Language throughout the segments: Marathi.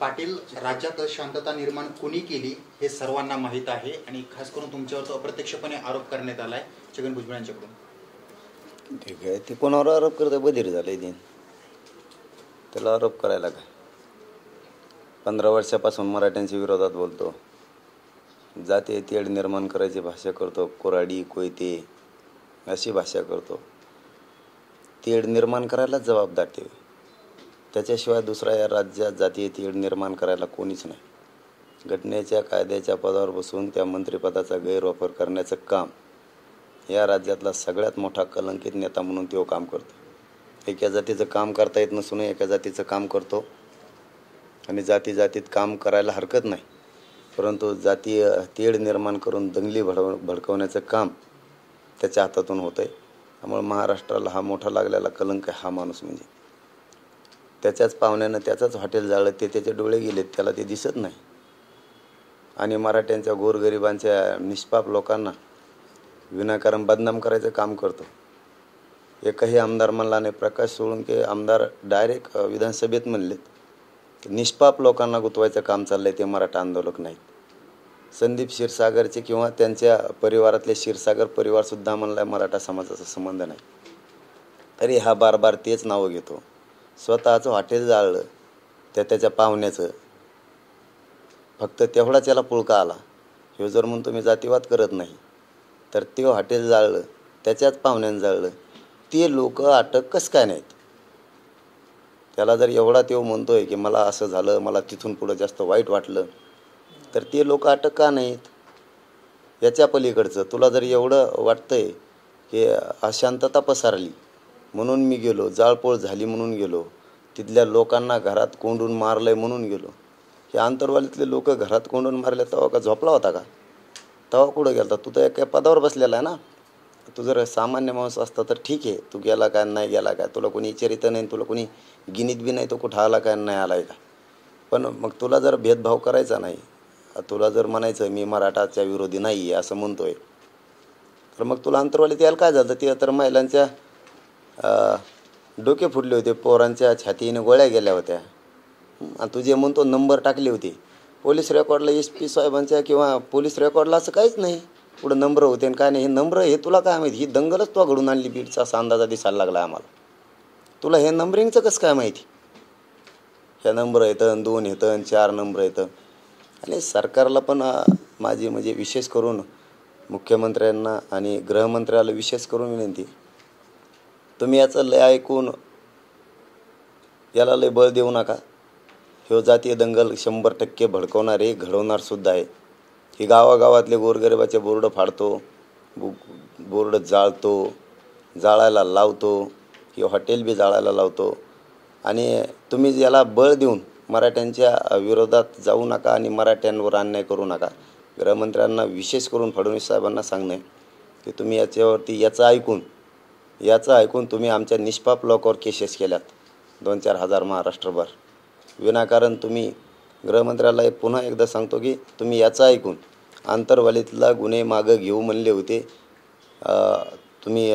पाटील, राज्यात शांतता निर्माण कुणी केली हे सर्वांना माहीत आहे आणि खास करून तुमच्यावर तो अप्रत्यक्षपणे आरोप करण्यात आलाय छगन भुजबळ यांच्याकडून. ठीक आहे, ते कोणावर आरोप करते? बधीर झाले दिन, त्याला आरोप करायला काय? 15 वर्षापासून मराठ्यांच्या विरोधात बोलतो, जाती तेढ निर्माण करायची भाषा करतो, कोराडी कोयते अशी भाषा करतो. तेढ निर्माण करायलाच जबाबदार ते, त्याच्याशिवाय दुसरा या राज्यात जातीय तेढ निर्माण करायला कोणीच नाही. घटनेच्या कायद्याच्या पदावर बसून त्या मंत्रिपदाचा गैरवापर करण्याचं काम या राज्यातला सगळ्यात मोठा कलंकित नेता म्हणून तो काम करतो. एका जातीचं काम करता येत नसून एका जातीचं काम करतो आणि जातीत काम करायला हरकत नाही, परंतु जातीय तेढ निर्माण करून दंगली भडकवण्याचं काम त्याच्या हातातून होतं आहे. त्यामुळे महाराष्ट्राला हा मोठा लागलेला कलंक आहे हा माणूस. म्हणजे त्याच्याच पाहुण्यानं त्याचंच हॉटेल जाळलं, ते त्याचे डोळे गेलेत, त्याला ते दिसत नाही. आणि मराठ्यांच्या गोरगरिबांच्या निष्पाप लोकांना विनाकारण बदनाम करायचं काम करतो. एकही आमदार म्हणला नाही, प्रकाश सोळुंके आमदार डायरेक्ट विधानसभेत म्हणलेत निष्पाप लोकांना गुतवायचं काम चाललंय, ते मराठा आंदोलक नाहीत. संदीप क्षीरसागरचे किंवा त्यांच्या परिवारातले क्षीरसागर परिवारसुद्धा म्हणलाय मराठा समाजाचा संबंध नाही, तरी हा बार तेच नावं घेतो. स्वतःचं हॉटेल जाळलं त्याच्या पाहुण्याचं, फक्त तेवढाच याला पुळका आला. ह्यो जर म्हणतो मी जातीवाद करत नाही, तर ते हॉटेल जाळलं त्याच्याच पाहुण्यानं जाळलं, ते लोक अटक कसं काय नाहीत? त्याला जर एवढा तो म्हणतोय की मला असं झालं, मला तिथून पुढं जास्त वाईट वाटलं, तर ते लोक अटक का नाहीत? याच्या पलीकडचं तुला जर एवढं वाटतंय की अशांतता पसरली म्हणून मी गेलो, जाळपोळ झाली म्हणून गेलो, तिथल्या लोकांना घरात कोंडून मारलंय म्हणून गेलो. हे आंतरवालीतले लोक घरात कोंडून मारले तेव्हा का झोपला होता का? तेव्हा कुठं गेला? तू तर एका पदावर बसलेला आहे ना. तू जर सामान्य माणूस असता तर ठीक आहे, तू गेला काय नाही गेला काय, तुला कोणी विचारित नाही, तुला कोणी गिनीत बी नाही, तो कुठं आला काय नाही आलाय का. पण मग तुला जर भेदभाव करायचा नाही, तुला जर म्हणायचं मी मराठाच्या विरोधी नाही आहे असं म्हणतोय, तर मग तुला अंतरवालीत यायला काय झालं? ते तर महिलांच्या डोके फुटले होते, पोरांच्या छातीने गोळ्या गेल्या होत्या. आणि तू जे म्हणतो नंबर टाकले होते पोलीस रेकॉर्डला, SP साहेबांच्या किंवा पोलीस रेकॉर्डला असं काहीच नाही. पुढं नंबर होते आणि काय नाही. हे नंबर हे तुला काय माहिती? ही दंगलच तो घडून आणली बीडचा असा अंदाजा दिसायला लागला आम्हाला. तुला हे नंबरिंगचं कसं काय माहिती? ह्या नंबर येतं, 2 येतं, 4 नंबर येतं. आणि सरकारला पण माझी म्हणजे विशेष करून मुख्यमंत्र्यांना आणि गृहमंत्र्याला विशेष करून विनंती, तुम्ही याचं लय ऐकून याला लय बळ देऊ नका. ह्यो जातीय दंगल 100% भडकवणारे घडवणारसुद्धा आहे. ही गावागावातले गोरगरिबाचे बोर्ड फाडतो, बोर्ड जाळतो, जाळायला लावतो, ही हॉटेल बी जाळायला लावतो. आणि तुम्ही याला बळ देऊन मराठ्यांच्या विरोधात जाऊ नका आणि मराठ्यांवर अन्याय करू नका. गृहमंत्र्यांना विशेष करून फडणवीस साहेबांना सांगणं आहे की तुम्ही याच्यावरती याचं ऐकून तुम्ही आमच्या निष्पाप लोकांवर केसेस केल्यात 2-4 हजार महाराष्ट्रभर विनाकारण. तुम्ही गृहमंत्र्याला पुन्हा एकदा सांगतो की तुम्ही याचं ऐकून आंतरवालीतला गुन्हे मागं घेऊ म्हणले होते, तुम्ही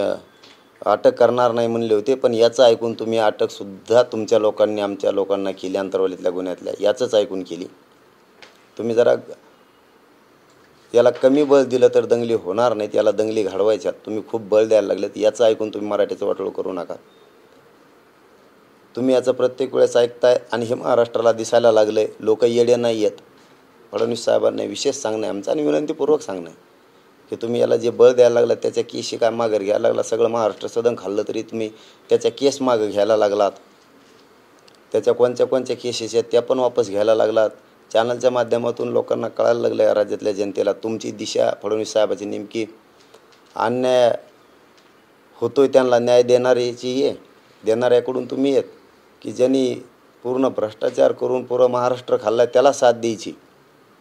अटक करणार नाही म्हणले होते, पण याचं ऐकून तुम्ही अटकसुद्धा तुमच्या लोकांनी आमच्या लोकांना केली, आंतरवालीतल्या गुन्ह्यातल्या याचंच ऐकून केली. तुम्ही जरा याला कमी बळ दिलं तर दंगली होणार नाहीत, याला दंगली घडवायच्यात. तुम्ही खूप बळ द्यायला लागलेत. याचं ऐकून तुम्ही मराठीचं वाटोळं करू नका. तुम्ही याचं प्रत्येक वेळेस ऐकताय आणि हे महाराष्ट्राला दिसायला लागलं आहे. लोक येडे नाही आहेत. फडणवीस साहेबांना विशेष सांगणं आहे आमचं आणि विनंतीपूर्वक सांगणं आहे की तुम्ही याला जे बळ द्यायला लागलात त्याच्या केसशी काय माघार घ्यायला लागला. सगळं महाराष्ट्र सदन खाल्लं तरी तुम्ही त्याच्या केस मागं घ्यायला लागलात. त्याच्या कोणत्या केसेस आहेत त्या पण वापस घ्यायला लागलात. चॅनलच्या माध्यमातून लोकांना कळायला लागलं या राज्यातल्या जनतेला तुमची दिशा फडणवीस साहेबाची नेमकी. अन्याय होतोय त्यांना न्याय देणाऱ्याकडून तुम्ही आहेत की ज्यांनी पूर्ण भ्रष्टाचार करून पूर्ण महाराष्ट्र खाल्ला त्याला साथ द्यायची.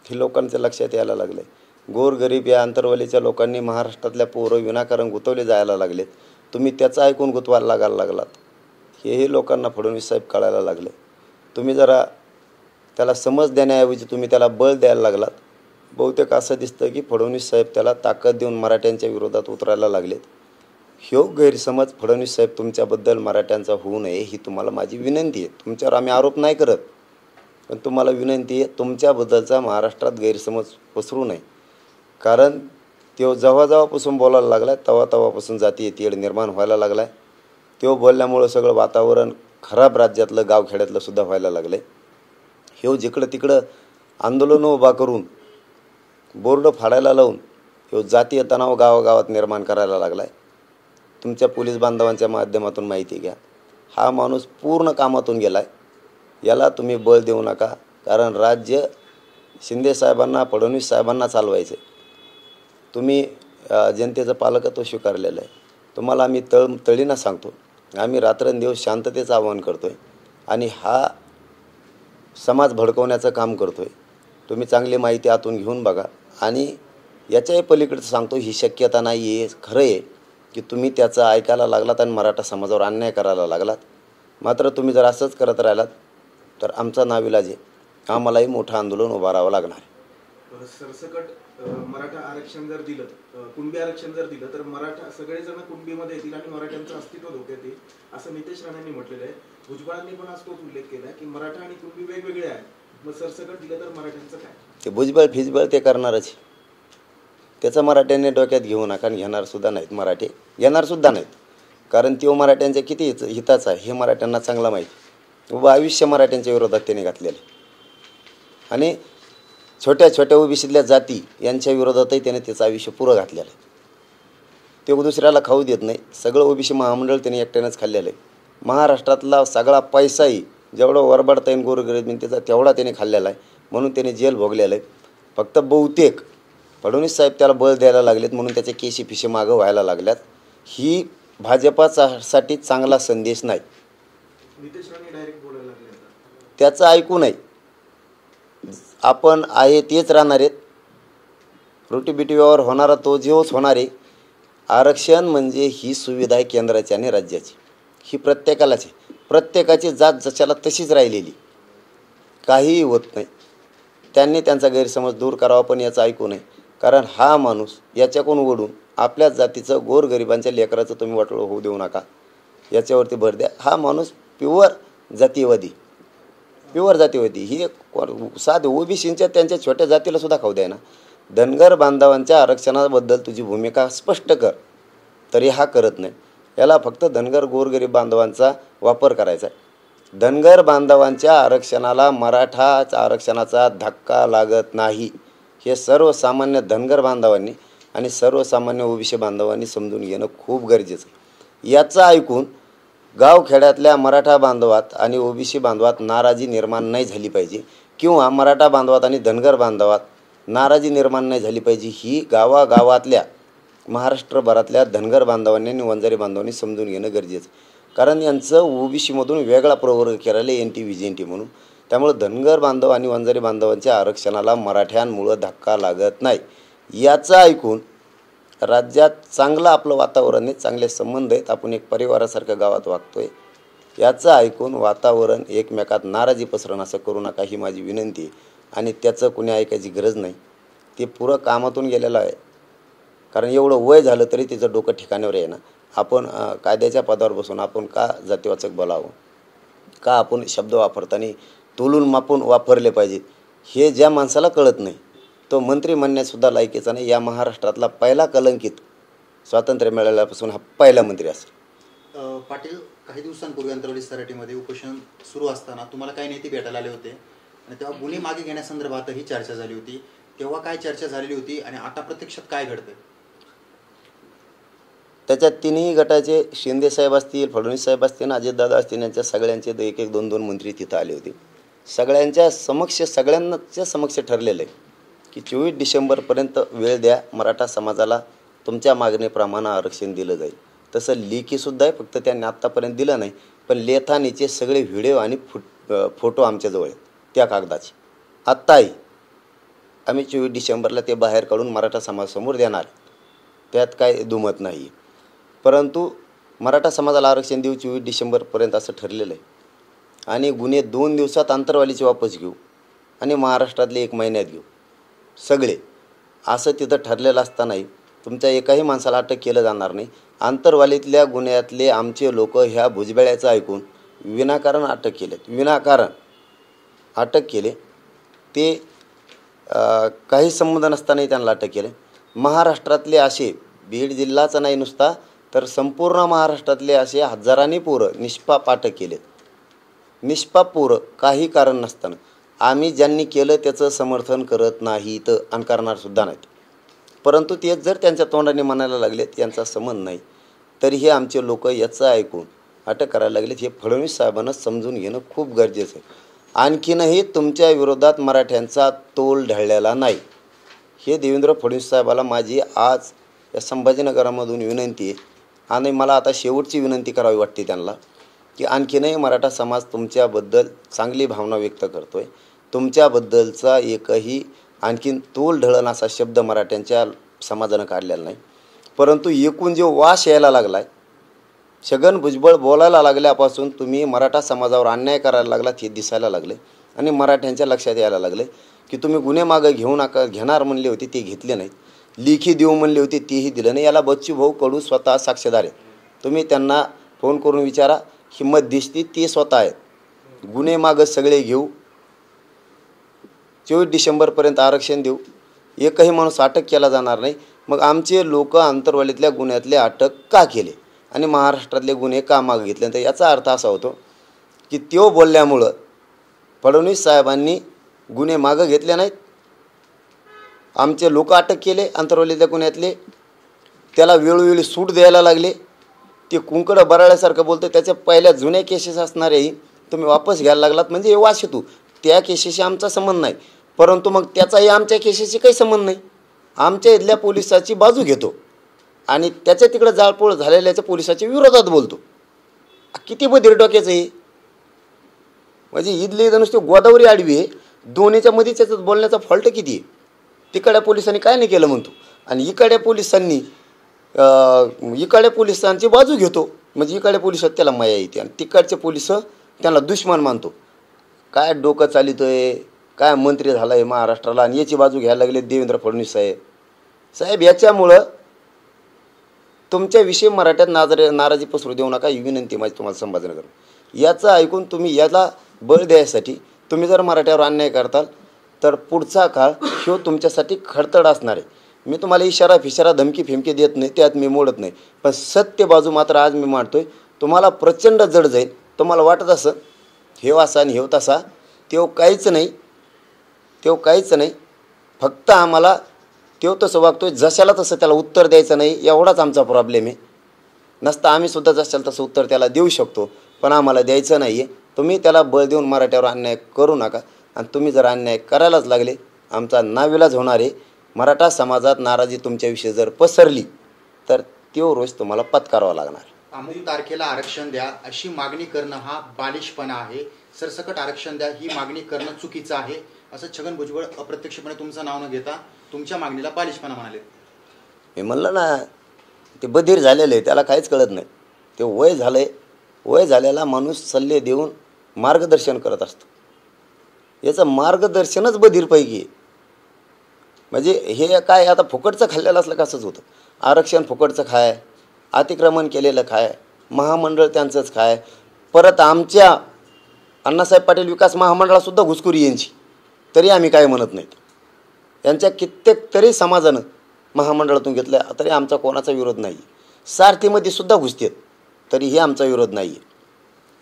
हे लोकांच्या लक्षात यायला लागलं आहे. गोरगरीब या आंतरवालीच्या लोकांनी महाराष्ट्रातल्या पोरं विनाकारण गुंतवले जायला लागलेत. तुम्ही त्याचं ऐकून गुंतवायला लागलात. हे लोकांना फडणवीस साहेब कळायला लागले. तुम्ही जरा त्याला समज देण्याऐवजी तुम्ही त्याला बळ द्यायला लागलात. बहुतेक असं दिसतं की फडणवीस साहेब त्याला ताकद देऊन मराठ्यांच्या विरोधात उतरायला लागलेत. ह्यो गैरसमज फडणवीस साहेब तुमच्याबद्दल मराठ्यांचा होऊ नये ही तुम्हाला माझी विनंती आहे. तुमच्यावर आम्ही आरोप नाही करत, पण तुम्हाला विनंती आहे, तुमच्याबद्दलचा महाराष्ट्रात गैरसमज पसरू नये. कारण तो जेव्हापासून बोलायला लागला तेव्हापासून जातीय तेढ निर्माण व्हायला लागला आहे. तो बोलल्यामुळं सगळं वातावरण खराब राज्यातलं गावखेड्यातलं सुद्धा व्हायला लागलं आहे. ह्यो जिकडं तिकडं आंदोलनं उभा करून बोर्ड फाडायला लावून ह्यो जातीय तणाव गावागावात निर्माण करायला लागला आहे. तुमच्या पोलीस बांधवांच्या माध्यमातून माहिती घ्या. हा माणूस पूर्ण कामातून गेला आहे. याला तुम्ही बळ देऊ नका. कारण राज्य शिंदे साहेबांना, फडणवीस साहेबांना चालवायचं आहे. तुम्ही जनतेचं पालकत्व स्वीकारलेलं आहे. तुम्हाला आम्ही तळीनं सांगतो, आम्ही रात्रंदिवस शांततेचं आवाहन करतो आहे आणि हा समाज भडकवण्याचं काम करतो आहे. तुम्ही चांगली माहिती आतून घेऊन बघा. आणि याच्याही पलीकडे सांगतो, ही शक्यता नाही आहे, खरं आहे की तुम्ही त्याचं ऐकायला लागलात आणि मराठा समाजावर अन्याय करायला लागलात. मात्र तुम्ही जर असंच करत राहिलात तर आमचा नाविलाज आहे, आम्हालाही मोठं आंदोलन उभं राहावं लागणार आहे. सरसकट मराठा आरक्षण जर दिलं, कुणबी आरक्षण जर दिलं तर मराठा सगळेजण कुणबीमध्ये येतील आणि मराठ्यांचं अस्तित्व धोक्यात येईल, असं नितेश राणेंनी म्हटलेलं आहे. भुजबळांनी पण आज तोच उल्लेख केला की मराठा आणि कुणबी वेगवेगळे आहेत, मग सरसकट दिलं तर मराठ्यांचं काय? ते भुजबळ फिजबळ ते करणारच. त्याचं मराठ्यांनी डोक्यात घेऊ नका आणि घेणार सुद्धा नाहीत. मराठी घेणार सुद्धा नाहीत. कारण तो मराठ्यांच्या किती हिताचा आहे हे मराठ्यांना चांगला माहिती. उभं आयुष्य मराठ्यांच्या विरोधात त्याने घातलेलं आणि छोट्या छोट्या ओबीसीतल्या जाती यांच्या विरोधातही त्याने त्याचं आयुष्य पुरं घातलेलं आहे. ते दुसऱ्याला खाऊ देत नाही. सगळं ओबीसी महामंडळ त्याने एकट्यानंच खाल्लेलं आहे. महाराष्ट्रातला सगळा पैसाही जेवढा वरबडता येईल गोरगरिबीचा तेवढा त्याने खाल्लेला आहे. म्हणून त्याने जेल भोगलेलं आहे. फक्त बहुतेक फडणवीस साहेब त्याला बळ द्यायला लागलेत म्हणून त्याचे केशी फिशे मागं व्हायला लागल्यात. ही भाजपासाठी चांगला संदेश नाही. नितेश राणे डायरेक्ट बोलायला लागले. त्याचं ऐकू नाही. आपण आहे तेच राहणार आहेत. रोटीबिटी व्यवहार होणारा तो जेवच होणार आहे. आरक्षण म्हणजे ही सुविधा आहे केंद्राची आणि राज्याची. ही प्रत्येकालाच आहे. प्रत्येकाची जात जशाला तशीच राहिलेली, काहीही होत नाही. त्यांनी त्यांचा गैरसमज दूर करावा, पण याचं ऐकू नये. कारण हा माणूस याच्याकडून ओढून आपल्याच जातीचं गोरगरिबांच्या लेकराचं तुम्ही वाटोळं होऊ देऊ नका, याच्यावरती भर द्या. हा माणूस प्युअर जातीवादी ही साधे ओबीसींच्या त्यांच्या छोट्या जातीला सुद्धा खाऊ द्या ना. धनगर बांधवांच्या आरक्षणाबद्दल तुझी भूमिका स्पष्ट कर, तरी हा करत नाही. याला फक्त धनगर गोरगरीब बांधवांचा वापर करायचा आहे. धनगर बांधवांच्या आरक्षणाला मराठा आरक्षणाचा धक्का लागत नाही, हे सर्वसामान्य धनगर बांधवांनी आणि सर्वसामान्य ओबीसी बांधवांनी समजून घेणं खूप गरजेचं आहे. याचं ऐकून गावखेड्यातल्या मराठा बांधवात आणि ओबीसी बांधवात नाराजी निर्माण नाही झाली पाहिजे, किंवा मराठा बांधवात आणि धनगर बांधवात नाराजी निर्माण नाही झाली पाहिजे. ही गावागावातल्या महाराष्ट्रभरातल्या धनगर बांधवांनी आणि वंजारी बांधवांनी समजून घेणं गरजेचं. कारण यांचं ओबीसीमधून वेगळा प्रवर्ग केलेला आहे, NT VGNT म्हणून. त्यामुळं धनगर बांधव आणि वंजारी बांधवांच्या आरक्षणाला मराठ्यांमुळं धक्का लागत नाही. याचं ऐकून राज्यात चांगलं आपलं वातावरण आहे, चांगले संबंध आहेत, आपण एक परिवारासारखं गावात वागतो आहे. याचं ऐकून वातावरण एकमेकात नाराजी पसरण असं करू नका, ही माझी विनंती आहे. आणि त्याचं कुणी ऐकायची गरज नाही. ते पुरं कामातून गेलेलं आहे. कारण एवढं वय झालं तरी तिचं डोकं ठिकाण्यावर आहे ना. आपण कायद्याच्या पदावर बसून आपण का जातीवाचक बोलावं, का आपण शब्द वापरताना तोलून मापून वापरले पाहिजेत, हे ज्या माणसाला कळत नाही तो मंत्री म्हणण्यासुद्धा लायकीचा नाही. या महाराष्ट्रातला पहिला कलंकित स्वातंत्र्य मिळाल्यापासून हा पहिला मंत्री असेल. पाटील, काही दिवसांपूर्वी अंतरवली सराटीमध्ये उपोषण सुरू असताना तुम्हाला काही नेते भेटायला आले होते आणि तेव्हा गुन्हे मागे घेण्यासंदर्भातही चर्चा झाली होती. तेव्हा काय चर्चा झालेली होती आणि आता प्रत्यक्षात काय घडतंय? त्याच्यात तिन्ही गटाचे शिंदे साहेब असतील, फडणवीस साहेब असतील, अजितदादा असतील, यांच्या सगळ्यांचे 1-1, 2-2 मंत्री तिथं आले होते. सगळ्यांच्या समक्ष ठरलेलं आहे की 24 डिसेंबरपर्यंत वेळ द्या, मराठा समाजाला तुमच्या मागणीप्रमाणे आरक्षण दिलं जाईल. तसं लेखीसुद्धा आहे, फक्त त्यांनी आत्तापर्यंत दिलं नाही. पण लेथानीचे सगळे व्हिडिओ आणि फोटो आमच्याजवळ आहेत त्या कागदाचे. आत्ताही आम्ही 24 डिसेंबरला ते बाहेर काढून मराठा समाजासमोर देणार, त्यात काय दुमत नाही. परंतु मराठा समाजाला आरक्षण देऊ 24 डिसेंबरपर्यंत असं ठरलेलं आहे. आणि गुन्हे 2 दिवसात आंतरवालीचे वापस घेऊ आणि महाराष्ट्रातले 1 महिन्यात घेऊ सगळे, असं तिथं ठरलेलं असतानाही तुमच्या एकाही माणसाला अटक केलं जाणार नाही. आंतरवालीतल्या गुन्ह्यातले आमचे लोक ह्या भुजबळाचं ऐकून विनाकारण अटक केलेत, विनाकारण. अटक केले ते काही संबंध नसतानाही त्यांना अटक केले. महाराष्ट्रातले असे बीड जिल्हाचा नाही नुसता तर संपूर्ण महाराष्ट्रातले असे हजारांनी पोरं निष्पाप अटक केलेत. निष्पाप पोरं काही कारण नसताना. आम्ही ज्यांनी केलं त्याचं समर्थन करत नाहीत आणि करणारसुद्धा नाहीत. परंतु तेच जर त्यांच्या तोंडाने म्हणायला लागलेत यांचा संबंध नाही तरी हे आमचे लोक याचं ऐकून अटक करायला लागलेत. हे फडणवीस साहेबांना समजून घेणं खूप गरजेचं आहे. आणखीनही तुमच्या विरोधात मराठ्यांचा तोल ढळलेला नाही. हे देवेंद्र फडणवीस साहेबाला माझी आज या संभाजीनगरामधून विनंती आहे आणि मला आता शेवटची विनंती करावी वाटते त्यांना की आणखीनही मराठा समाज तुमच्याबद्दल चांगली भावना व्यक्त करतो आहे. तुमच्याबद्दलचा एकही आणखीन तोल ढळण असा शब्द मराठ्यांच्या समाजानं काढलेला नाही. परंतु एकूण जो वास यायला लागला आहे छगन भुजबळ बोलायला लागल्यापासून तुम्ही मराठा समाजावर अन्याय करायला लागलात हे दिसायला लागले आणि मराठ्यांच्या लक्षात यायला लागले की तुम्ही गुन्हे मागं घेणार म्हणले होते ते घेतले नाहीत. लेखी देऊ म्हणले होते तेही दिलं नाही. याला बच्चूभाऊ कडू स्वतः साक्षीदार आहेत. तुम्ही त्यांना फोन करून विचारा. हिंमत दिसती ते स्वतः आहेत. गुन्हे मागं सगळे घेऊ 24 डिसेंबरपर्यंत आरक्षण देऊ एकही माणूस अटक केला जाणार नाही. मग आमचे लोक आंतरवालीतल्या गुन्ह्यातले अटक का केले आणि महाराष्ट्रातले गुन्हे का मागं घेतले तर याचा अर्थ असा होतो की त्यो बोलल्यामुळं फडणवीस साहेबांनी गुन्हे मागं घेतले नाहीत. आमचे लोक अटक केले आंतरवालीतल्या गुन्ह्यातले. त्याला वेळोवेळी सूट द्यायला लागले. ते कुंकडं बराळ्यासारखं बोलतं. त्याच्या पहिल्या जुन्या केसेस असणारेही तुम्ही वापस घ्यायला लागलात म्हणजे हे वास येतो. त्या केसेसशी आमचा संबंध नाही. परंतु मग त्याचाही आमच्या केसेसशी काही संबंध नाही. आमच्या इथल्या पोलिसाची बाजू घेतो आणि त्याच्या तिकडं जाळपोळ झालेल्याच्या पोलिसाच्या विरोधात बोलतो. किती बधीर डोक्याचं आहे. म्हणजे इथले नुसते गोदावरी आडवी आहे. दोन्हीच्या मध्ये त्याच्यात बोलण्याचा फॉल्ट किती आहे. तिकडल्या पोलिसांनी काय नाही केलं म्हणतो आणि इकडल्या पोलिसांची बाजू घेतो. म्हणजे इकडल्या पोलिसात त्याला माया येते आणि तिकडचे पोलिस त्यांना दुश्मन मानतो. काय डोकं चालितोय. काय मंत्री झाला आहे महाराष्ट्राला आणि याची बाजू घ्यायला लागले देवेंद्र फडणवीस साहेब. याच्यामुळं तुमच्याविषयी मराठ्यात नाराजी पसरू देऊ नका ही विनंती माझी तुम्हाला संभाजीनगर. याचं ऐकून तुम्ही याला बळ द्यायसाठी तुम्ही जर मराठ्यावर अन्याय करताल तर पुढचा काळ ह्यो तुमच्यासाठी खडतड असणार आहे. मी तुम्हाला इशारा धमकी फेमकी देत नाही त्यात मी मोडत नाही. पण सत्य बाजू मात्र आज मी मांडतोय. तुम्हाला प्रचंड जड जाईल. तुम्हाला वाटत असं हेव असा आणि हेव तसा तेव काहीच नाही. फक्त आम्हाला तेव तसं वागतोय जशाला तसं त्याला उत्तर द्यायचं नाही एवढाच आमचा प्रॉब्लेम आहे. नसता आम्ही सुद्धा जशाला तसं उत्तर त्याला देऊ शकतो पण आम्हाला द्यायचं नाही आहे. तुम्ही त्याला बळ देऊन मराठ्यावर अन्याय करू नका आणि तुम्ही जर अन्याय करायलाच लागले आमचा नाविलाज होणार आहे. मराठा समाजात नाराजी तुमच्याविषयी जर पसरली तर तो रोज तुम्हाला पत्करावा लागणार. अमुक तारखेला आरक्षण द्या अशी मागणी करणं हा बालिशपणा आहे. सरसकट आरक्षण द्या ही मागणी करणं चुकीचं आहे असं छगन भुजबळ अप्रत्यक्षपणे तुमचं नाव न घेता तुमच्या मागणीला बालिशपणा म्हणाले. मी म्हणलं ना ते बधीर झालेलं आहे. त्याला काहीच कळत नाही. ते वय झालं आहे. वय झालेला माणूस सल्ले देऊन मार्गदर्शन करत असतो. याचं मार्गदर्शनच बधीरपैकी आहे. म्हणजे हे काय आता फुकटचं खाल्लेलं असलं कसंच होतं. आरक्षण फुकटचं खाय, अतिक्रमण केलेलं खाय, महामंडळ त्यांचंच खाय. परत आमच्या अण्णासाहेब पाटील विकास महामंडळासुद्धा घुसखोरी यांची तरी आम्ही काय म्हणत नाहीत. यांच्या कित्येक तरी समाजानं महामंडळातून घेतलं तरी आमचा कोणाचा विरोध नाही. सारथीमध्ये सुद्धा घुसतेत तरीही आमचा विरोध नाही आहे.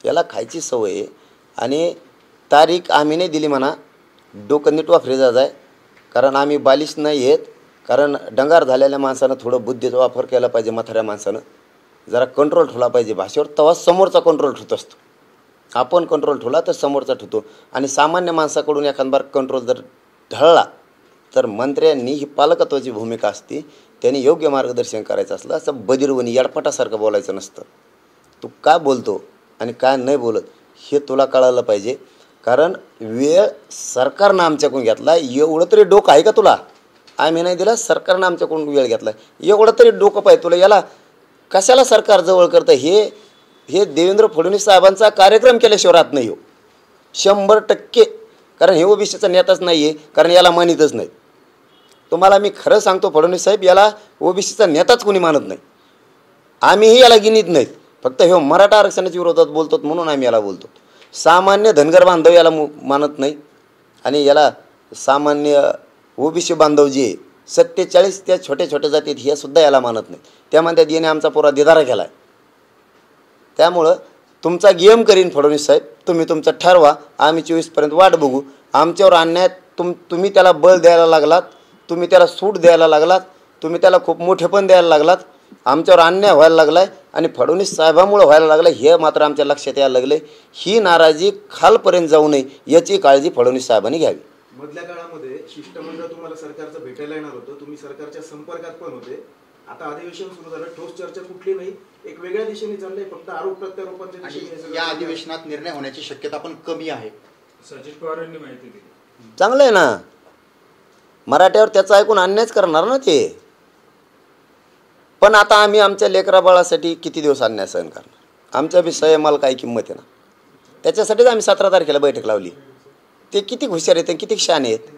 याला खायची सवय आहे आणि तारीख आम्ही नाही दिली म्हणा. डोकं नीट वापरे जाय. कारण आम्ही बालिश नाही आहेत. कारण डंगार झालेल्या माणसानं थोडं बुद्धीचा वापर केला पाहिजे. म्हाताऱ्या माणसानं जरा कंट्रोल ठेवला पाहिजे भाषेवर. तेव्हा समोरचा कंट्रोल ठेवत असतो. आपण कंट्रोल ठेवला तर समोरचा ठेवतो. आणि सामान्य माणसाकडून एखादबार कंट्रोल जर ढळला तर मंत्र्यांनी ही पालकत्वाची भूमिका असते. त्यांनी योग्य मार्गदर्शन करायचं असलं असं बदिरवणी येडपटासारखं बोलायचं नसतं. तू काय बोलतो आणि काय नाही बोलत हे तुला कळायला पाहिजे. कारण वेळ सरकारनं आमच्याकडून घेतला. एवढं तरी डोकं आहे का तुला. आम्ही नाही दिला सरकारनं आमच्याकडून वेळ घेतला. एवढं तरी डोकं पाहिजे तुला. याला कशाला सरकार जवळ करतं. हे देवेंद्र फडणवीस साहेबांचा कार्यक्रम केल्याशिवाय राहत नाही हो 100%. कारण हे ओबीसीचा नेताच नाही आहे. कारण याला मानितच नाही. तुम्हाला मी खरं सांगतो फडणवीस साहेब याला ओबीसीचा नेताच कोणी मानत नाही. आम्हीही याला गिनीत नाहीत. फक्त हे मराठा आरक्षणाच्या विरोधात बोलतो म्हणून आम्ही याला बोलतो. सामान्य धनगर बांधव याला मानत नाही आणि याला सामान्य ओबीसी बांधव जे 47 त्या छोट्या छोट्या जातीत हे सुद्धा याला मानत नाही. त्यामध्ये याने आमचा पुरा दिदारा केला आहे. त्यामुळं तुमचा गेम करीन फडणवीस साहेब, तुम्ही तुमचं ठरवा. आम्ही 24पर्यंत वाट बघू. आमच्यावर अन्याय तुम्ही त्याला बळ द्यायला लागलात, तुम्ही त्याला सूट द्यायला लागलात, तुम्ही त्याला खूप मोठेपण द्यायला लागलात. आमच्यावर अन्याय व्हायला लागला आहे आणि फडणवीस साहेबांमुळे व्हायला लागलं हे मात्र आमच्या लक्षात यायला लागले. ही नाराजी खालपर्यंत जाऊ नये याची काळजी फडणवीस साहेबांनी घ्यावी. मधल्या काळामध्ये शिष्टमंडळ तुम्हाला सरकारचं भेटायला येणार होतं, तुम्ही सरकारच्या संपर्कात पण होते. आता अधिवेशन सुरू झालं, ठोस चर्चा कुठली नाही, एक वेगळ्या दिशेने चाललंय, फक्त आरोप प्रत्यारोपांच्या दिशेने. या अधिवेशनात निर्णय होण्याची शक्यता पण कमी आहे. सचिन पवार यांनी माहिती दिली. चांगलं आहे ना, मराठ्यावर त्याचं ऐकून अन्यायच करणार ना ते. पण आता आम्ही आमच्या लेकरा बाळासाठी किती दिवस अन्याय सहन करणार? आमच्या बी संयमाला काही किंमत आहे ना. त्याच्यासाठीच आम्ही 17 तारखेला बैठक लावली. ते किती हुशार आहेत, किती शहाणे आहेत.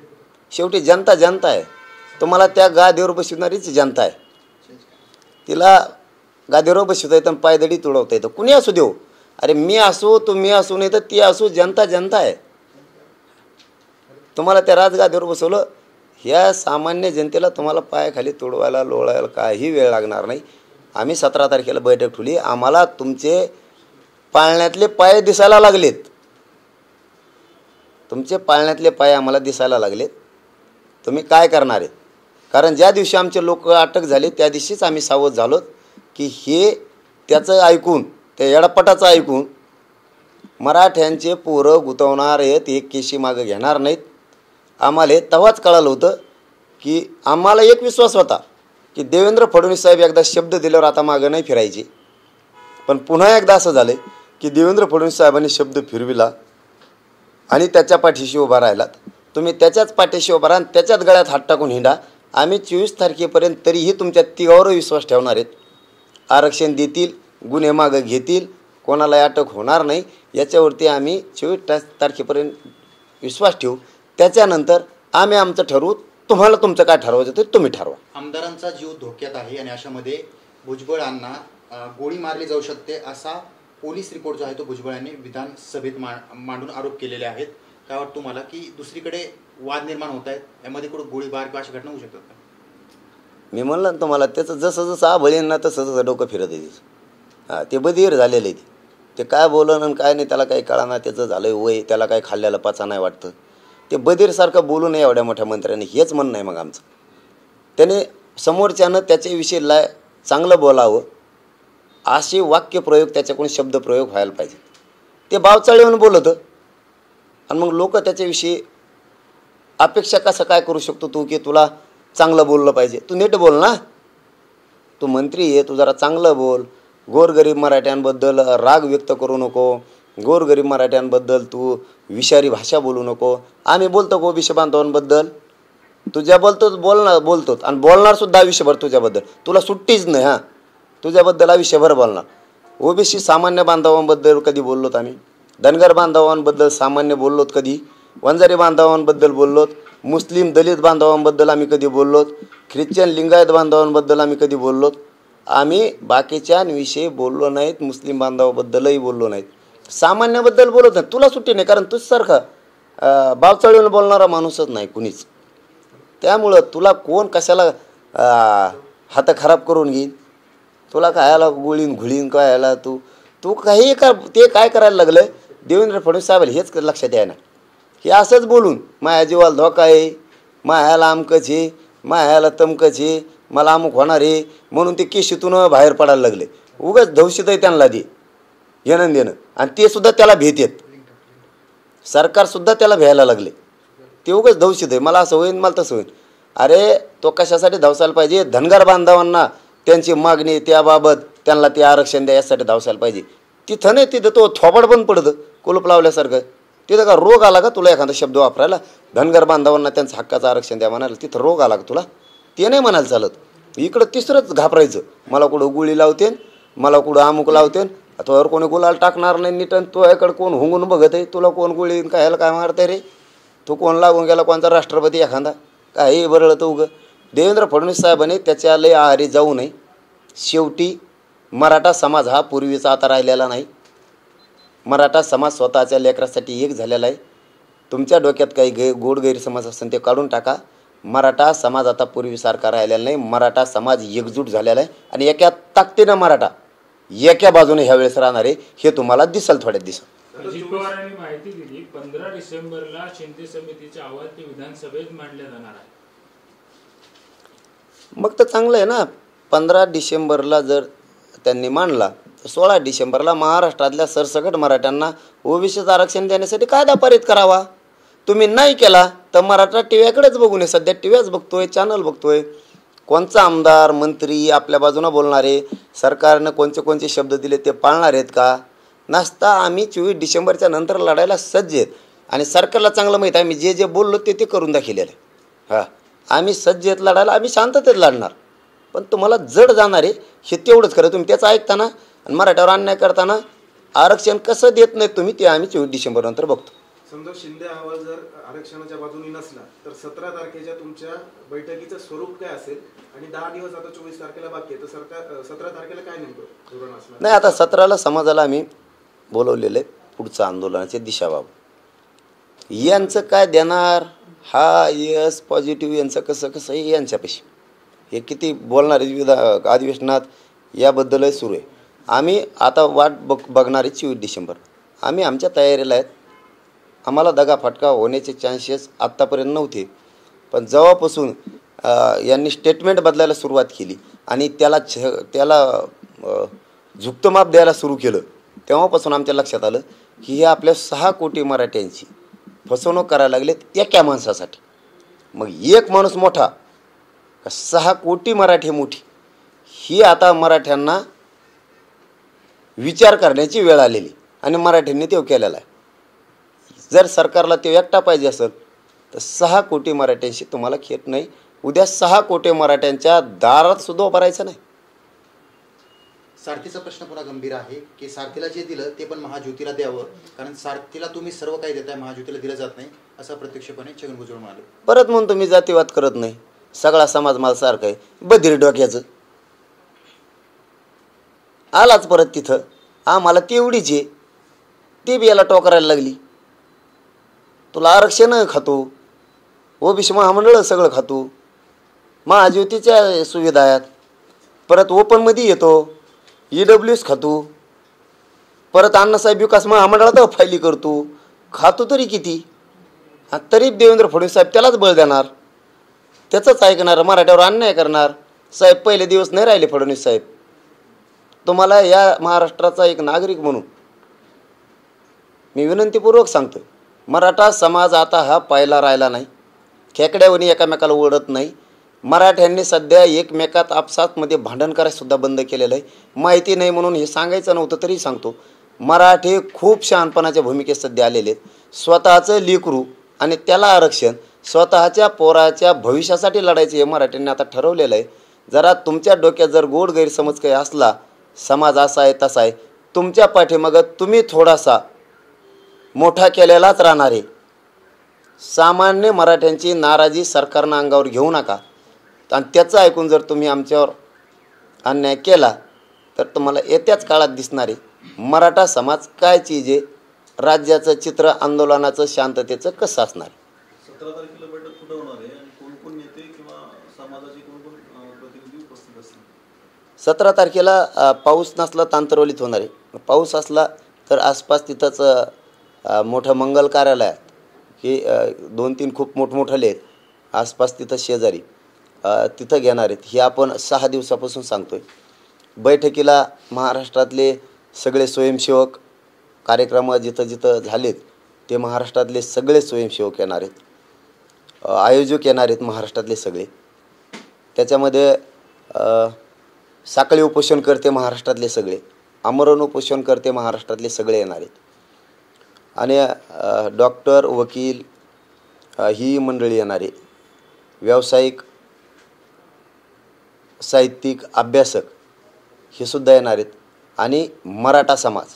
शेवटी जनता जनता आहे. तुम्हाला त्या गादीवर बसवणारीच जनता आहे. तिला गादीवर बसवता येतं, पायदडी तुडवता येतं, कुणी असू देऊ. अरे मी असू, तुम्ही असू, नाही तर ती असू, जनता जनता आहे. तुम्हाला त्या राजगादीवर बसवलं, ह्या सामान्य जनतेला तुम्हाला पायाखाली तोडवायला लोळायला काही वेळ लागणार नाही. आम्ही 17 तारखेला बैठक ठेवली. आम्हाला तुमचे पाळण्यातले पाय दिसायला लागलेत. तुमचे पाळण्यातले पाय आम्हाला दिसायला लागलेत. तुम्ही काय करणार आहे? कारण ज्या दिवशी आमचे लोक अटक झाले त्या दिवशीच आम्ही सावध झालो की हे त्याचं ऐकून, त्या येडापटाचं ऐकून मराठ्यांचे पोरं गुतवणार आहेत, एक केशी मागं घेणार नाहीत. आम्हाला तेव्हाच कळालं होतं की आम्हाला एक विश्वास होता की देवेंद्र फडणवीस साहेब एकदा शब्द दिल्यावर आता मागं नाही फिरायचे. पण पुन्हा एकदा असं झालं की देवेंद्र फडणवीस साहेबांनी शब्द फिरविला आणि त्याच्या पाठीशी उभा राहिलात. तुम्ही त्याच्याच पाठीशी उभा राहा, त्याच्याच गळ्यात हात टाकून हिंडा. आम्ही 24 तारखेपर्यंत तरीही तुमच्या तिघावर विश्वास ठेवणार आहेत. आरक्षण देतील, गुन्हे मागं घेतील, कोणाला अटक होणार नाही याच्यावरती आम्ही 24 तारखेपर्यंत विश्वास ठेवू. त्याच्यानंतर आम्ही आमचं ठरवू. तुम्हाला तुमचं काय ठरवायचं ते तुम्ही ठरवा. आमदारांचा जीव धोक्यात आहे आणि अशामध्ये भुजबळांना गोळी मारली जाऊ शकते असा पोलीस रिपोर्ट जो आहे तो भुजबळांनी विधानसभेत मांडून आरोप केलेले आहेत. काय वाटतं तुम्हाला की दुसरीकडे वाद निर्माण होत आहेत, यामध्ये कुठं गोळीबार किंवा अशा घटना होऊ शकतात का? मी म्हणलं ना तुम्हाला, त्याचं जसं जसं आभळीन ना तसं तसं डोकं फिरत आहे. हां, ते बधीर झालेलं आहे. ते काय बोलणं आणि काय नाही त्याला काही कळाना. त्याचं झालं वय, त्याला काही खाल्ल्याला पाचा नाही वाटतं. ते बधीरसारखं बोलू नये एवढ्या मोठ्या मंत्र्याने, हेच म्हणणं आहे मग आमचं. त्याने समोरच्यानं त्याच्याविषयी चांगलं बोलावं, असे वाक्यप्रयोग त्याच्याकडून शब्दप्रयोग व्हायला पाहिजे. ते बावचाळी येऊन बोलतं आणि मग लोक त्याच्याविषयी अपेक्षा कसं काय करू शकतो तू की तुला चांगलं बोललं पाहिजे. तू नीट बोल ना, तू मंत्री आहे, तू जरा चांगलं बोल. गोरगरीब मराठ्यांबद्दल राग व्यक्त करू नको. गोरगरीब मराठ्यांबद्दल तू विषारी भाषा बोलू नको. आम्ही बोलतो ओबीसी बांधवांबद्दल, तुझ्या बोलतो आणि बोलणार सुद्धा आयुष्यभर तुझ्याबद्दल. तुला सुट्टीच नाही. हां, तुझ्याबद्दल आयुष्यभर बोलणार. ओबीसी सामान्य बांधवांबद्दल कधी बोललोत आम्ही? धनगर बांधवांबद्दल सामान्य बोललोत कधी? वंजारी बांधवांबद्दल बोललोत? मुस्लिम दलित बांधवांबद्दल आम्ही कधी बोललोत? ख्रिश्चन लिंगायत बांधवांबद्दल आम्ही कधी बोललोत? आम्ही बाकीच्यांविषयी बोललो नाहीत, मुस्लिम बांधवाबद्दलही बोललो नाहीत, सामान्याबद्दल बोलत नाही. तुला सुट्टी नाही, कारण तुझसारखा बावचाळीवर बोलणारा माणूसच नाही कुणीच. त्यामुळं तुला कोण कशाला हात खराब करून घेईन? तुला कायला गोळीन घुळीन कायला? तू काही कर. ते काय करायला लागलं देवेंद्र फडणवीस साहेब हेच लक्षात आहे ना. हे असंच बोलून माया जीवाला धोका आहे, मायाला अमकच आहे, मायाला तमकच आहे, मला अमुक होणार आहे म्हणून ते केशीतून बाहेर पडायला लागले. उगाच धवशीत आहे त्यांना दे घेणं देणं. आणि ते सुद्धा त्याला भेट येत, सरकारसुद्धा त्याला भ्यायला लागले. ते उगाच धवशीत आहे, मला असं होईन, मला तसं होईन. अरे तो कशासाठी धावसायला पाहिजे? धनगर बांधवांना त्यांची मागणी त्याबाबत त्यांना ते आरक्षण द्या यासाठी धावसायला पाहिजे. तिथं नाही, तिथं तो थोबाड पण पडतं कुलूप लावल्यासारखं. तिथं का रोग आला का तुला एखादा शब्द वापरायला? धनगर बांधवांना त्यांचं हक्काचं आरक्षण द्या म्हणायला तिथं रोग आला का तुला? ते नाही म्हणायला चालत. इकडं तिसरंच घाबरायचं, मला कुठं गोळी लावतेन, मला कुठं अमुक लावतेन, तुझ्यावर कोणी गुलाल टाकणार नाही नीट. तो याकडे कोण हुंगून बघत आहे, तुला कोण गोळी काय ह्याला काय मारतंय रे? तो कोण लागून गेला, कोणता राष्ट्रपती एखादा काही बरळं तर उगं. देवेंद्र फडणवीस साहेबांनी त्याच्या लय आहारी जाऊ नये. शेवटी मराठा समाज हा पूर्वीचा आता राहिलेला नाही. मराठा समाज स्वतःच्या लेकरासाठी एक झालेला आहे. तुमच्या डोक्यात काही गोड गैरसमज असेल ते काढून टाका. मराठा समाज आता पूर्वीसारखा राहिलेला नाही. मराठा समाज एकजूट झालेला आहे आणि एका ताकदीनं मराठा एका बाजूने ह्यावेळेस राहणार आहे. हे तुम्हाला दिसल, थोड्यात दिसल. अजित पवारांनी माहिती दिली 15 डिसेंबरला शिंदे समितीचा अहवाल ते विधानसभेत मांडला जाणार आहे. मग तर चांगलं आहे ना. 15 डिसेंबरला जर त्यांनी मांडला तर 16 डिसेंबरला महाराष्ट्रातल्या सरसकट मराठ्यांना ओबीसीचं आरक्षण देण्यासाठी कायदा पारित करावा. तुम्ही नाही केला तर मराठा टीव्हीकडेच बघून आहे. सध्या टीव्हीच बघतोय, चॅनल बघतोय. कोणचा आमदार मंत्री आपल्या बाजूनं बोलणारे, सरकारनं कोणते शब्द दिले ते पाळणार आहेत का? नसता आम्ही 24 डिसेंबरच्या नंतर लढायला सज्ज आहेत आणि सरकारला चांगलं माहीत आहे आम्ही जे जे बोललो ते करून दाखवलेलं आहे. हां, आम्ही सज्ज आहेत लढायला, आम्ही शांततेत लढणार. पण तुम्हाला जड जाणार आहे हे तेवढंच खरं. तुम्ही त्याचं ऐकताना आणि मराठ्यावर अन्याय करताना आरक्षण कसं देत नाहीत तुम्ही ते आम्ही 24 डिसेंबर नंतर बघतो. समजा शिंदे अहवाल जर आरक्षणाच्या बाजूने नसला तर 17 तारखेच्या तुमच्या बैठकीचं स्वरूप काय असेल आणि 10 दिवस आता 24 तारखेला बाकी आहे तर सरकार 17 तारखेला काय नेमकं धोरण असणार? नाही, आता 17ला समाजाला आम्ही बोलवलेलं आहे पुढचं आंदोलनाची दिशाबाबत. यांचं काय देणार? हा यस पॉझिटिव्ह यांचं कसं हे यांच्यापाशी हे किती बोलणार आहे अधिवेशनात याबद्दलही सुरू आहे. आम्ही आता वाट बघणार आहे 24 डिसेंबर. आम्ही आमच्या तयारीला आहेत. आम्हाला दगाफटका होण्याचे चान्सेस आत्तापर्यंत नव्हते, पण जेव्हापासून यांनी स्टेटमेंट बदलायला सुरुवात केली आणि त्याला झुकतं माप द्यायला सुरू केलं तेव्हापासून आमच्या लक्षात आलं की हे आपल्या 6 कोटी मराठ्यांची फसवणूक करायला लागलेत एका माणसासाठी. मग एक माणूस मोठा का 6 कोटी मराठी मोठी, ही आता मराठ्यांना विचार करण्याची वेळ आलेली आणि मराठ्यांनी ते केलेला आहे. जर सरकारला ते एकटा पाहिजे असेल तर 6 कोटी मराठ्यांशी तुम्हाला खेट नाही. उद्या 6 कोटी मराठ्यांच्या दारात सुद्धा उभं राहायचं नाही. सारथीचा प्रश्न पुन्हा गंभीर आहे की सारथीला जे दिलं ते पण महाज्योतीला द्यावं, कारण सारथीला तुम्ही सर्व काही देताय, महाज्योतीला दिलं जात नाही असं प्रत्यक्षपणे छगन भुजबळ म्हणाले. परत म्हणून तुम्ही जातीवाद करत नाही. सगळा समाज मला सारखं आहे. बधीर डोक्याचं आलाच परत तिथं. आम्हाला तेवढीच आहे ती बी याला टोकरायला लागली. तुला आरक्षण खातो, ओबीसी महामंडळ सगळं खातो, महाज्योतीच्या सुविधा आहेत, परत ओपनमध्ये येतो, EWS खातो, परत अण्णासाहेब विकास महामंडळात फायली करतो, खातो तरी किती? तरी देवेंद्र फडणवीस साहेब त्यालाच बळ देणार, त्याचंच ऐकणार, मराठ्यावर अन्याय करणार. साहेब पहिले दिवस नाही राहिले फडणवीस साहेब. तुम्हाला या महाराष्ट्राचा एक नागरिक म्हणून मी विनंतीपूर्वक सांगतो, मराठा समाज आता हा पाहिला राहिला नाही. खेकड्यावनी एकामेकाला ओढत नाही. मराठ्यांनी सध्या एकमेकात आपसातमध्ये भांडण करायसुद्धा बंद केलेलं आहे. माहिती नाही म्हणून हे सांगायचं नव्हतं तरी सांगतो. मराठी खूप शहाणपणाच्या भूमिकेत सध्या आलेले आहेत. स्वतःचं लेकरू आणि त्याला आरक्षण, स्वतःच्या पोराच्या भविष्यासाठी लढायचं हे मराठ्यांनी आता ठरवलेलं आहे. जरा तुमच्या डोक्यात जर गोड गैरसमज काही असला, समाज असा आहे तसा आहे, तुमच्या पाठीमागं तुम्ही थोडासा मोठा केलेलाच राहणार आहे. सामान्य मराठ्यांची नाराजी सरकारनं अंगावर घेऊ नका आणि त्याचं ऐकून जर तुम्ही आमच्यावर अन्याय केला तर तुम्हाला येत्याच काळात दिसणार आहे मराठा समाज काय चीज आहे, राज्याचं चित्र आंदोलनाचं शांततेचं कसं असणार. 17 तारखेला बैठक कुठं होणार आहे आणि कोण कोण नेते किंवा समाजाचे कोण कोण प्रतिनिधी उपस्थित असतील? 17 तारखेला पाऊस नसला तर आंतरवलीत होणार आहे. पाऊस असला तर आसपास तिथंच मोठं मंगल कार्यालय आहे की 2-3 खूप मोठमोठाले आहेत आसपास तिथं शेजारी, तिथं घेणार आहेत. हे आपण 6 दिवसापासून सांगतोय. बैठकीला महाराष्ट्रातले सगळे स्वयंसेवक, कार्यक्रम जिथं जिथं झालेत ते महाराष्ट्रातले सगळे स्वयंसेवक येणार आहेत, आयोजक येणार आहेत महाराष्ट्रातले सगळे. त्याच्यामध्ये साखळी उपोषण करते महाराष्ट्रातले सगळे, आमरण उपोषण करते महाराष्ट्रातले सगळे येणार आहेत आणि डॉक्टर, वकील ही मंडळी येणार आहे. व्यावसायिक, साहित्यिक, अभ्यासक हे सुद्धा येणार आहेत आणि मराठा समाज,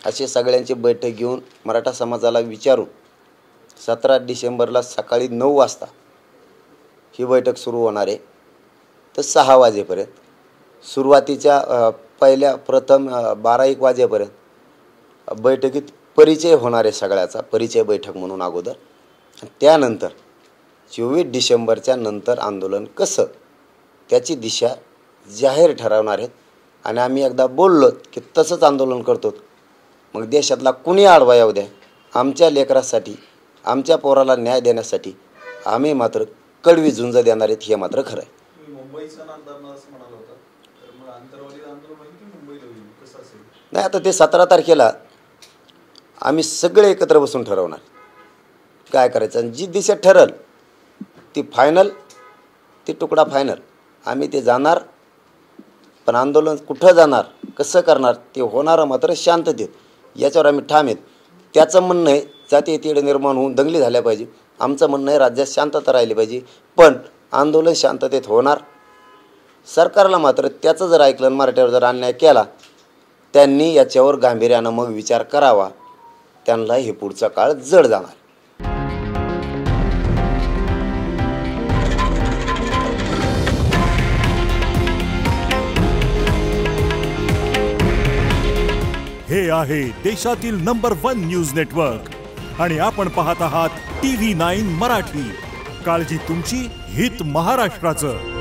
असे सगळ्यांची बैठक घेऊन मराठा समाजाला विचारून 17 डिसेंबरला सकाळी 9 वाजता ही बैठक सुरू होणार आहे. तर 6 वाजेपर्यंत सुरुवातीच्या प्रथम 12-1 वाजेपर्यंत बैठकीत परिचय होणार आहे सगळ्याचा, परिचय बैठक म्हणून अगोदर. त्यानंतर 24 डिसेंबरच्या नंतर आंदोलन कसं त्याची दिशा जाहीर ठरवणार आहेत. आणि आम्ही एकदा बोललो की तसंच आंदोलन करतो. मग देशातला कुणी आडवा येऊ द्या, आमच्या लेकरासाठी, आमच्या पोराला न्याय देण्यासाठी आम्ही मात्र कडवी झुंज देणार आहेत, हे मात्र खरं आहे. मुंबईचा नाद धरणार असं म्हणाला होता, तर मग आंतरवालीला आंदोलन होईल की मुंबईला होईल, कसं असेल? नाही, आता ते 17 तारखेला आम्ही सगळे एकत्र बसून ठरवणार काय करायचं. आणि जी दिशा ठरल ती फायनल, ती तुकडा फायनल. आम्ही ते जाणार, पण आंदोलन कुठं जाणार, कसं करणार ते होणारं मात्र शांततेत, याच्यावर आम्ही ठाम आहेत. त्याचं म्हणणं आहे जातीय तेढ निर्माण होऊन दंगली झाल्या पाहिजे. आमचं म्हणणं आहे राज्यात शांतता राहिली पाहिजे, पण आंदोलन शांततेत होणार. सरकारला मात्र त्याचं जर ऐकलं, मराठ्यावर जर अन्याय केला, त्यांनी याच्यावर गांभीर्यानं मग विचार करावा. त्यांना हे पुढचा काळ जड जाणार. हे आहे देशातील नंबर 1 न्यूज नेटवर्क आणि आपण पाहत आहात TV9 मराठी. काळजी तुमची, हित महाराष्ट्राचं.